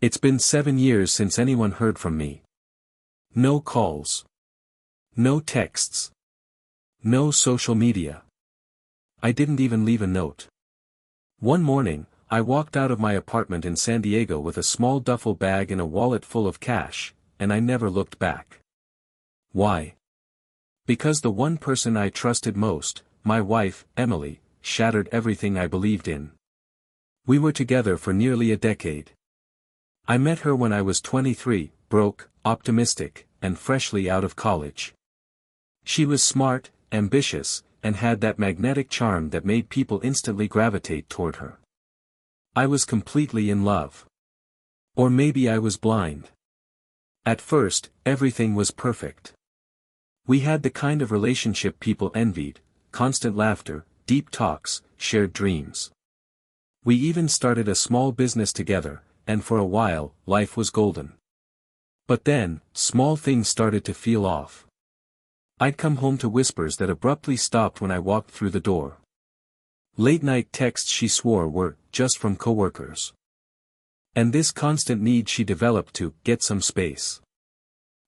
It's been 7 years since anyone heard from me. No calls. No texts. No social media. I didn't even leave a note. One morning, I walked out of my apartment in San Diego with a small duffel bag and a wallet full of cash, and I never looked back. Why? Because the one person I trusted most, my wife, Emily, shattered everything I believed in. We were together for nearly a decade. I met her when I was 23, broke, optimistic, and freshly out of college. She was smart, ambitious, and had that magnetic charm that made people instantly gravitate toward her. I was completely in love. Or maybe I was blind. At first, everything was perfect. We had the kind of relationship people envied: constant laughter, deep talks, shared dreams. We even started a small business together, and for a while, life was golden. But then, small things started to feel off. I'd come home to whispers that abruptly stopped when I walked through the door. Late-night texts she swore were just from coworkers. And this constant need she developed to get some space.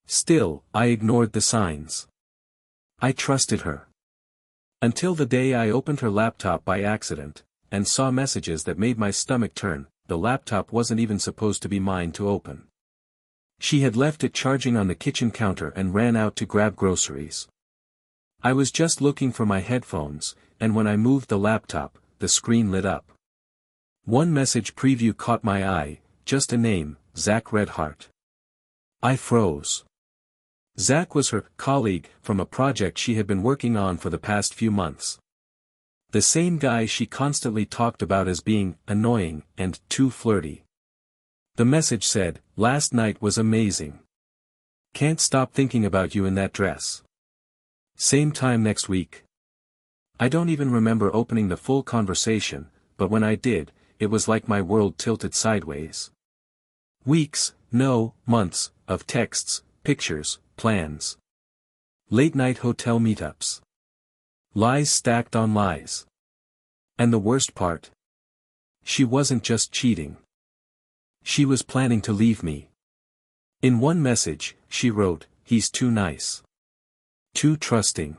Still, I ignored the signs. I trusted her. Until the day I opened her laptop by accident, and saw messages that made my stomach turn. The laptop wasn't even supposed to be mine to open. She had left it charging on the kitchen counter and ran out to grab groceries. I was just looking for my headphones, and when I moved the laptop, the screen lit up. One message preview caught my eye, just a name, Zach Redhart. I froze. Zach was her colleague from a project she had been working on for the past few months. The same guy she constantly talked about as being annoying and too flirty. The message said, "Last night was amazing. Can't stop thinking about you in that dress. Same time next week." I don't even remember opening the full conversation, but when I did, it was like my world tilted sideways. Weeks, no, months, of texts, pictures, plans. Late-night hotel meetups. Lies stacked on lies. And the worst part? She wasn't just cheating. She was planning to leave me. In one message, she wrote, "He's too nice. Too trusting.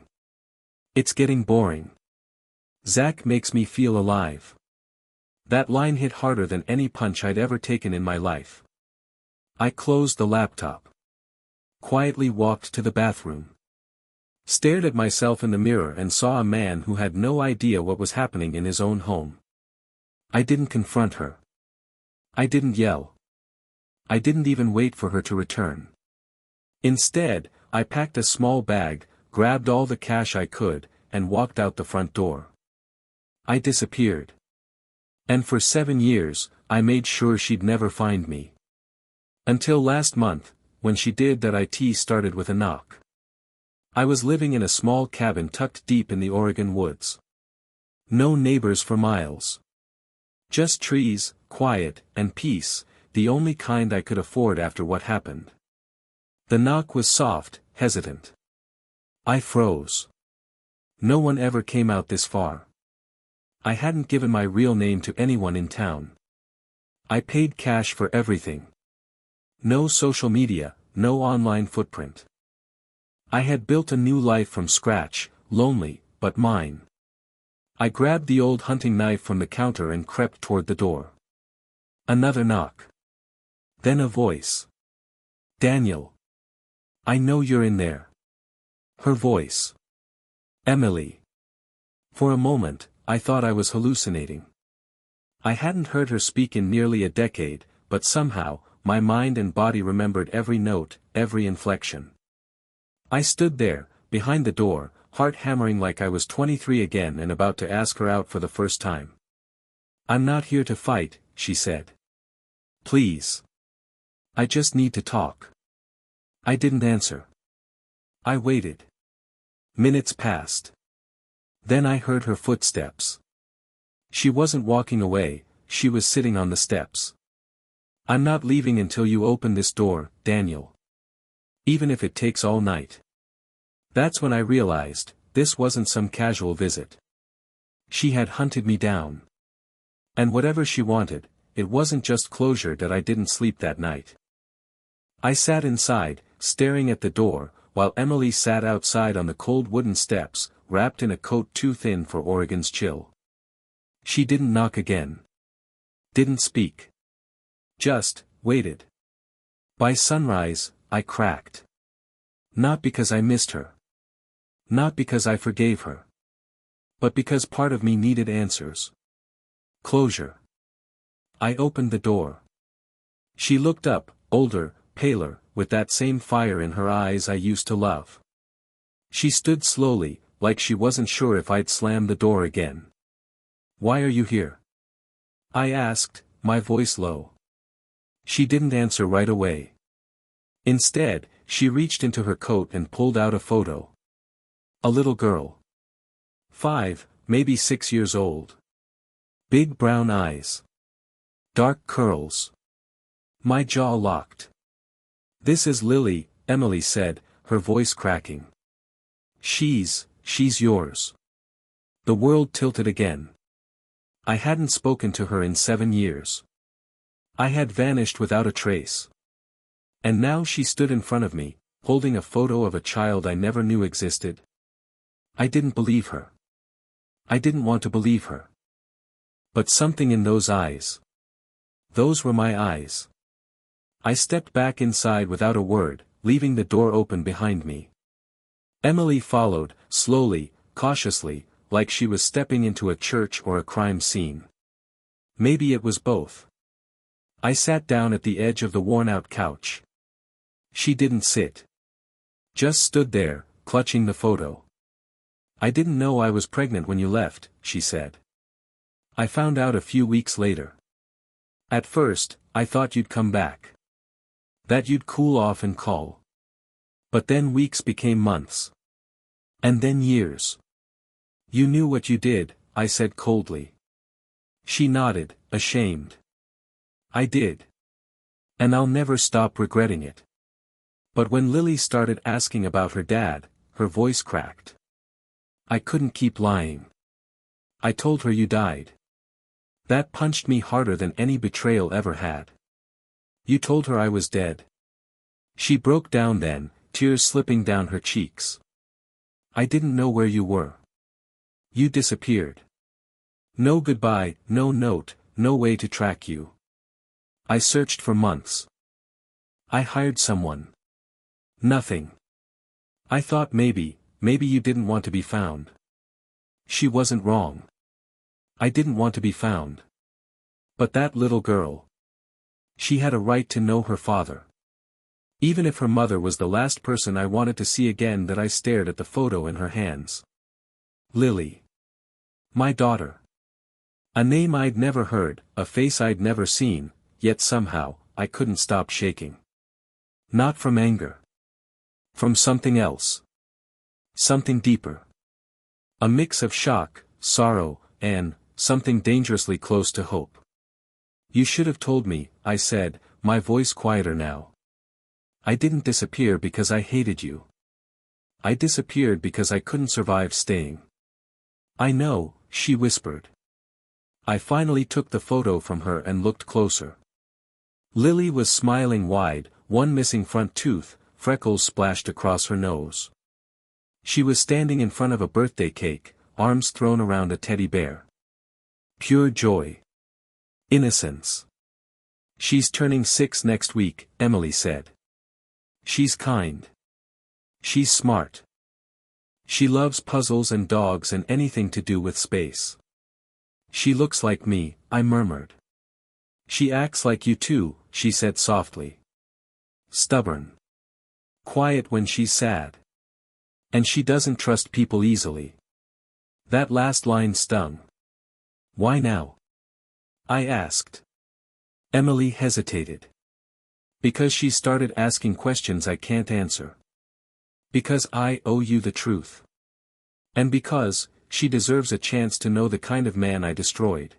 It's getting boring. Zach makes me feel alive." That line hit harder than any punch I'd ever taken in my life. I closed the laptop. Quietly walked to the bathroom. Stared at myself in the mirror and saw a man who had no idea what was happening in his own home. I didn't confront her. I didn't yell. I didn't even wait for her to return. Instead, I packed a small bag, grabbed all the cash I could, and walked out the front door. I disappeared. And for 7 years, I made sure she'd never find me. Until last month, when she did that, it started with a knock. I was living in a small cabin tucked deep in the Oregon woods. No neighbors for miles. Just trees, quiet, and peace, the only kind I could afford after what happened. The knock was soft, hesitant. I froze. No one ever came out this far. I hadn't given my real name to anyone in town. I paid cash for everything. No social media, no online footprint. I had built a new life from scratch, lonely, but mine. I grabbed the old hunting knife from the counter and crept toward the door. Another knock. Then a voice. "Daniel. I know you're in there." Her voice. "Emily." For a moment, I thought I was hallucinating. I hadn't heard her speak in nearly a decade, but somehow, my mind and body remembered every note, every inflection. I stood there, behind the door, heart hammering like I was 23 again and about to ask her out for the first time. "I'm not here to fight," she said. "Please. I just need to talk." I didn't answer. I waited. Minutes passed. Then I heard her footsteps. She wasn't walking away, she was sitting on the steps. "I'm not leaving until you open this door, Daniel. Even if it takes all night." That's when I realized, this wasn't some casual visit. She had hunted me down. And whatever she wanted, it wasn't just closure that I didn't sleep that night. I sat inside, staring at the door, while Emily sat outside on the cold wooden steps, wrapped in a coat too thin for Oregon's chill. She didn't knock again. Didn't speak. Just waited. By sunrise, I cracked. Not because I missed her. Not because I forgave her. But because part of me needed answers. Closure. I opened the door. She looked up, older, paler, with that same fire in her eyes I used to love. She stood slowly, like she wasn't sure if I'd slam the door again. "Why are you here?" I asked, my voice low. She didn't answer right away. Instead, she reached into her coat and pulled out a photo. A little girl. 5, maybe 6 years old. Big brown eyes. Dark curls. My jaw locked. "This is Lily," Emily said, her voice cracking. She's yours." The world tilted again. I hadn't spoken to her in 7 years. I had vanished without a trace. And now she stood in front of me, holding a photo of a child I never knew existed. I didn't believe her. I didn't want to believe her. But something in those eyes. Those were my eyes. I stepped back inside without a word, leaving the door open behind me. Emily followed, slowly, cautiously, like she was stepping into a church or a crime scene. Maybe it was both. I sat down at the edge of the worn-out couch. She didn't sit. Just stood there, clutching the photo. "I didn't know I was pregnant when you left," she said. "I found out a few weeks later. At first, I thought you'd come back. That you'd cool off and call. But then weeks became months. And then years." "You knew what you did," I said coldly. She nodded, ashamed. "I did. And I'll never stop regretting it." But when Lily started asking about her dad, her voice cracked. I couldn't keep lying. "I told her you died." That punched me harder than any betrayal ever had. "You told her I was dead." She broke down then, tears slipping down her cheeks. "I didn't know where you were. You disappeared. No goodbye, no note, no way to track you. I searched for months. I hired someone. Nothing. I thought maybe you didn't want to be found." She wasn't wrong. I didn't want to be found. But that little girl. She had a right to know her father. Even if her mother was the last person I wanted to see again. That I stared at the photo in her hands. Lily. My daughter. A name I'd never heard, a face I'd never seen, yet somehow, I couldn't stop shaking. Not from anger. From something else. Something deeper. A mix of shock, sorrow, and something dangerously close to hope. "You should have told me," I said, my voice quieter now. "I didn't disappear because I hated you. I disappeared because I couldn't survive staying." "I know," she whispered. I finally took the photo from her and looked closer. Lily was smiling wide, one missing front tooth, freckles splashed across her nose. She was standing in front of a birthday cake, arms thrown around a teddy bear. Pure joy. Innocence. "She's turning 6 next week," Emily said. "She's kind. She's smart. She loves puzzles and dogs and anything to do with space. She looks like me," I murmured. "She acts like you too," she said softly. "Stubborn. Quiet when she's sad. And she doesn't trust people easily." That last line stung. "Why now?" I asked. Emily hesitated. "Because she started asking questions I can't answer. Because I owe you the truth. And because she deserves a chance to know the kind of man I destroyed."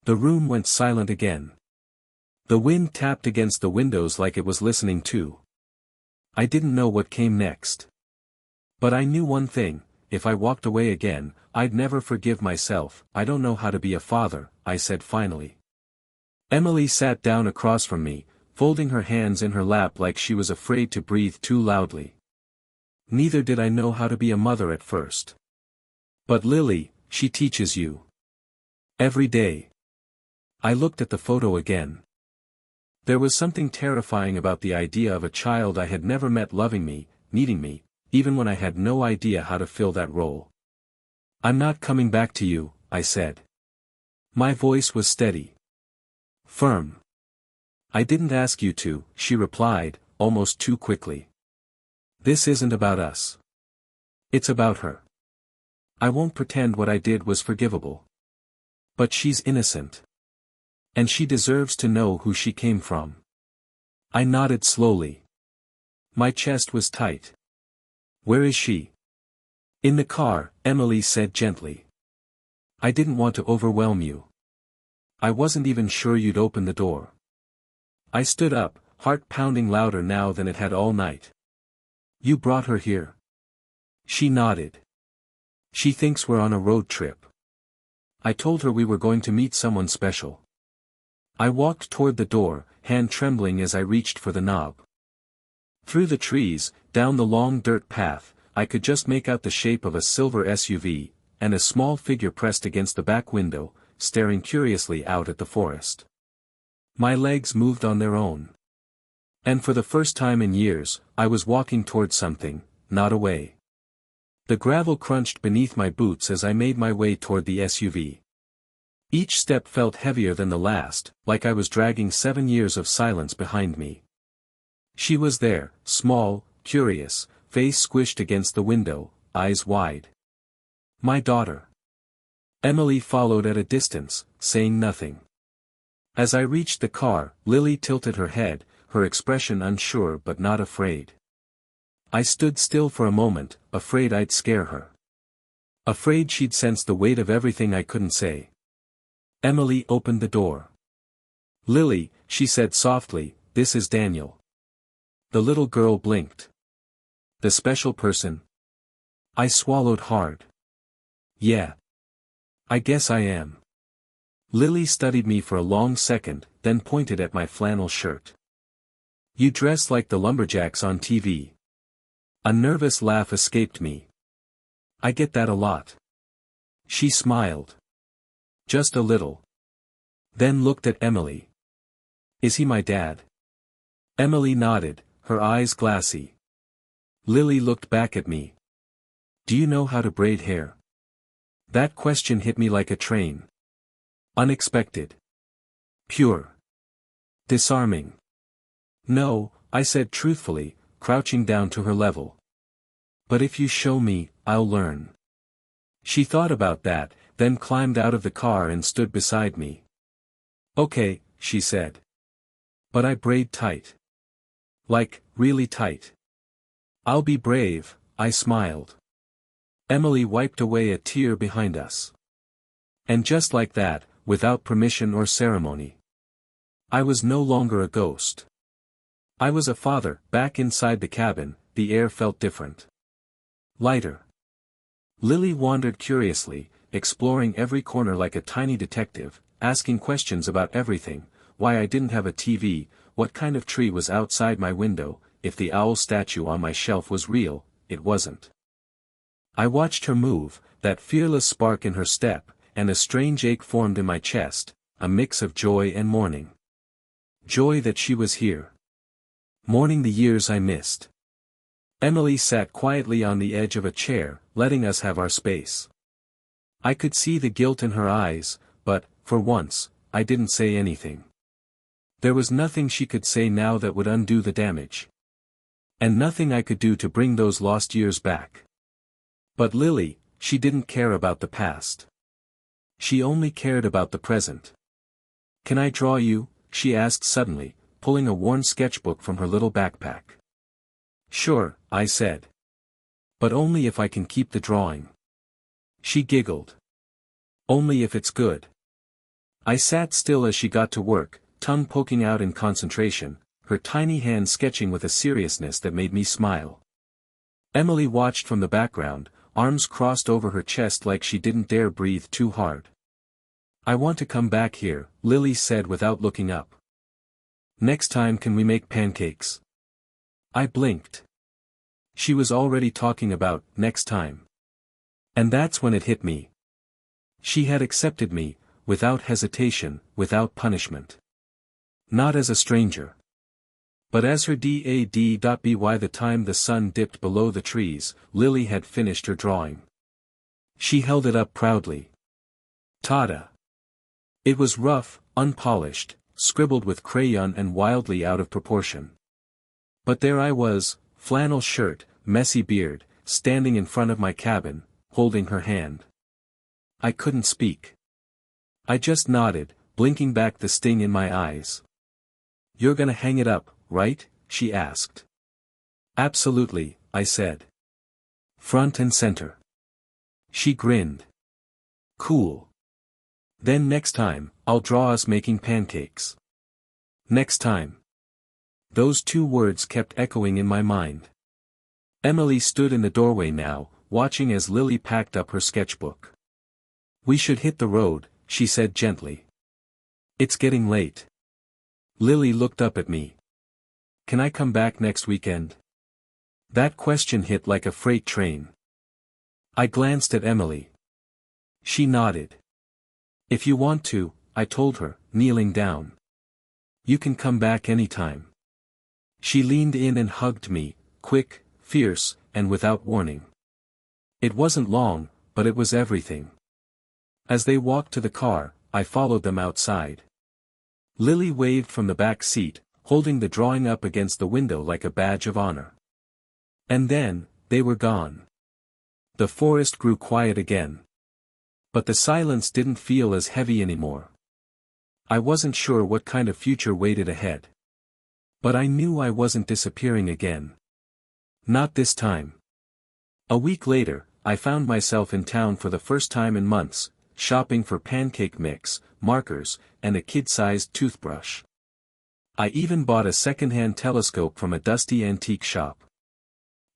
The room went silent again. The wind tapped against the windows like it was listening too. I didn't know what came next. But I knew one thing: if I walked away again, I'd never forgive myself. "I don't know how to be a father," I said finally. Emily sat down across from me, folding her hands in her lap like she was afraid to breathe too loudly. Neither did I know how to be a mother at first. But Lily, she teaches you. Every day. I looked at the photo again. There was something terrifying about the idea of a child I had never met loving me, needing me, even when I had no idea how to fill that role. I'm not coming back to you, I said. My voice was steady. Firm. I didn't ask you to, she replied, almost too quickly. This isn't about us. It's about her. I won't pretend what I did was forgivable. But she's innocent. And she deserves to know who she came from. I nodded slowly. My chest was tight. Where is she? In the car, Emily said gently. I didn't want to overwhelm you. I wasn't even sure you'd open the door. I stood up, heart pounding louder now than it had all night. You brought her here. She nodded. She thinks we're on a road trip. I told her we were going to meet someone special. I walked toward the door, hand trembling as I reached for the knob. Through the trees, down the long dirt path, I could just make out the shape of a silver SUV, and a small figure pressed against the back window, staring curiously out at the forest. My legs moved on their own. And for the first time in years, I was walking toward something, not away. The gravel crunched beneath my boots as I made my way toward the SUV. Each step felt heavier than the last, like I was dragging 7 years of silence behind me. She was there, small, curious, face squished against the window, eyes wide. My daughter. Emily followed at a distance, saying nothing. As I reached the car, Lily tilted her head, her expression unsure but not afraid. I stood still for a moment, afraid I'd scare her. Afraid she'd sense the weight of everything I couldn't say. Emily opened the door. Lily, she said softly, this is Daniel. The little girl blinked. The special person? I swallowed hard. Yeah. I guess I am. Lily studied me for a long second, then pointed at my flannel shirt. You dress like the lumberjacks on TV. A nervous laugh escaped me. I get that a lot. She smiled. Just a little. Then looked at Emily. Is he my dad? Emily nodded, her eyes glassy. Lily looked back at me. Do you know how to braid hair? That question hit me like a train. Unexpected. Pure. Disarming. No, I said truthfully, crouching down to her level. But if you show me, I'll learn. She thought about that, then climbed out of the car and stood beside me. Okay, she said. But I braid tight. Like, really tight. I'll be brave, I smiled. Emily wiped away a tear behind us. And just like that, without permission or ceremony. I was no longer a ghost. I was a father. Back inside the cabin, the air felt different. Lighter. Lily wandered curiously, exploring every corner like a tiny detective, asking questions about everything, why I didn't have a TV, what kind of tree was outside my window, if the owl statue on my shelf was real. It wasn't. I watched her move, that fearless spark in her step, and a strange ache formed in my chest, a mix of joy and mourning. Joy that she was here. Mourning the years I missed. Emily sat quietly on the edge of a chair, letting us have our space. I could see the guilt in her eyes, but, for once, I didn't say anything. There was nothing she could say now that would undo the damage. And nothing I could do to bring those lost years back. But Lily, she didn't care about the past. She only cared about the present. Can I draw you? She asked suddenly, pulling a worn sketchbook from her little backpack. Sure, I said. But only if I can keep the drawing. She giggled. Only if it's good. I sat still as she got to work, tongue poking out in concentration, her tiny hand sketching with a seriousness that made me smile. Emily watched from the background, arms crossed over her chest like she didn't dare breathe too hard. I want to come back here, Lily said without looking up. Next time can we make pancakes? I blinked. She was already talking about next time. And that's when it hit me. She had accepted me, without hesitation, without punishment. Not as a stranger. But as her dad. By the time the sun dipped below the trees, Lily had finished her drawing. She held it up proudly. Ta-da! It was rough, unpolished, scribbled with crayon and wildly out of proportion. But there I was, flannel shirt, messy beard, standing in front of my cabin, holding her hand. I couldn't speak. I just nodded, blinking back the sting in my eyes. "You're gonna hang it up, right?" she asked. "Absolutely," I said. "Front and center." She grinned. "Cool. Then next time, I'll draw us making pancakes." Next time. Those two words kept echoing in my mind. Emily stood in the doorway now, watching as Lily packed up her sketchbook. "We should hit the road," she said gently. "It's getting late." Lily looked up at me. "Can I come back next weekend?" That question hit like a freight train. I glanced at Emily. She nodded. "If you want to," I told her, kneeling down. "You can come back anytime." She leaned in and hugged me, quick, fierce, and without warning. It wasn't long, but it was everything. As they walked to the car, I followed them outside. Lily waved from the back seat, holding the drawing up against the window like a badge of honor. And then, they were gone. The forest grew quiet again. But the silence didn't feel as heavy anymore. I wasn't sure what kind of future waited ahead. But I knew I wasn't disappearing again. Not this time. A week later, I found myself in town for the first time in months, shopping for pancake mix, markers, and a kid-sized toothbrush. I even bought a second-hand telescope from a dusty antique shop.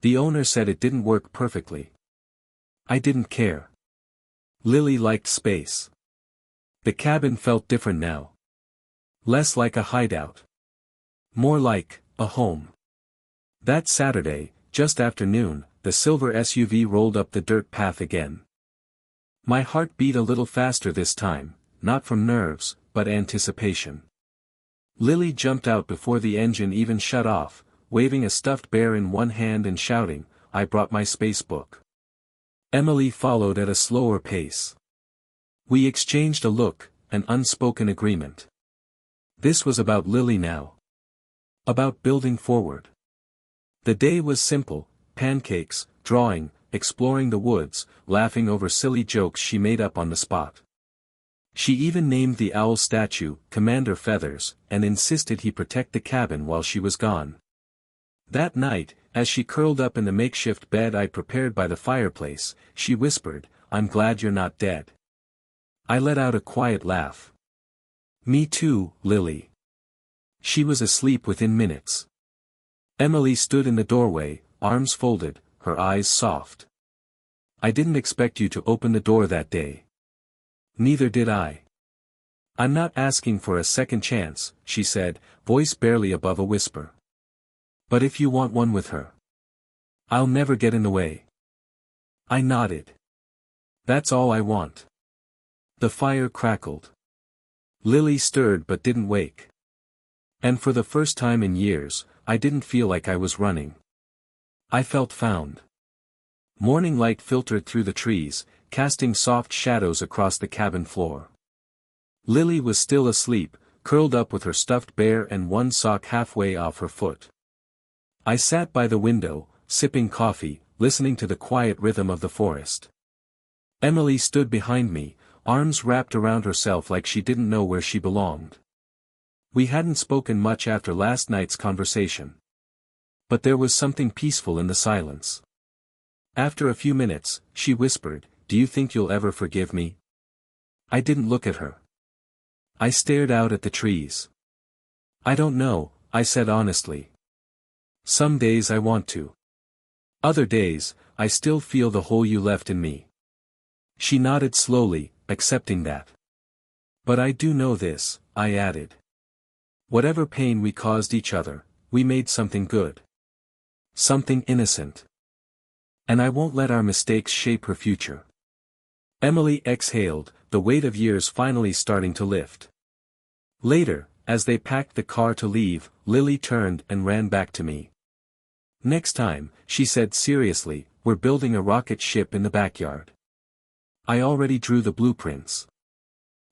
The owner said it didn't work perfectly. I didn't care. Lily liked space. The cabin felt different now. Less like a hideout. More like a home. That Saturday, just after noon, the silver SUV rolled up the dirt path again. My heart beat a little faster this time, not from nerves, but anticipation. Lily jumped out before the engine even shut off, waving a stuffed bear in one hand and shouting, "I brought my space book." Emily followed at a slower pace. We exchanged a look, an unspoken agreement. This was about Lily now. About building forward. The day was simple: pancakes, drawing, exploring the woods, laughing over silly jokes she made up on the spot. She even named the owl statue Commander Feathers, and insisted he protect the cabin while she was gone. That night, as she curled up in the makeshift bed I'd prepared by the fireplace, she whispered, "I'm glad you're not dead." I let out a quiet laugh. "Me too, Lily." She was asleep within minutes. Emily stood in the doorway, arms folded, her eyes soft. "I didn't expect you to open the door that day." "Neither did I." "I'm not asking for a second chance," she said, voice barely above a whisper. "But if you want one with her, I'll never get in the way." I nodded. "That's all I want." The fire crackled. Lily stirred but didn't wake. And for the first time in years, I didn't feel like I was running. I felt found. Morning light filtered through the trees, casting soft shadows across the cabin floor. Lily was still asleep, curled up with her stuffed bear and one sock halfway off her foot. I sat by the window, sipping coffee, listening to the quiet rhythm of the forest. Emily stood behind me, arms wrapped around herself like she didn't know where she belonged. We hadn't spoken much after last night's conversation. But there was something peaceful in the silence. After a few minutes, she whispered, "Do you think you'll ever forgive me?" I didn't look at her. I stared out at the trees. "I don't know," I said honestly. "Some days I want to. Other days, I still feel the hole you left in me." She nodded slowly, accepting that. But I do know this, I added. Whatever pain we caused each other, we made something good. Something innocent. And I won't let our mistakes shape her future. Emily exhaled, the weight of years finally starting to lift. Later, as they packed the car to leave, Lily turned and ran back to me. Next time, she said seriously, we're building a rocket ship in the backyard. I already drew the blueprints.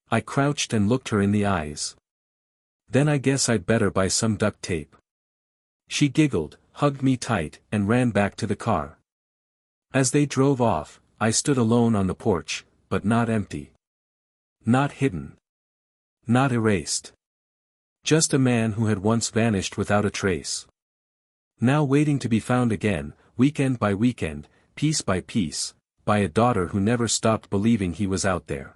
I crouched and looked her in the eyes. Then I guess I'd better buy some duct tape. She giggled, hugged me tight, and ran back to the car. As they drove off, I stood alone on the porch, but not empty. Not hidden. Not erased. Just a man who had once vanished without a trace. Now waiting to be found again, weekend by weekend, piece by piece, by a daughter who never stopped believing he was out there.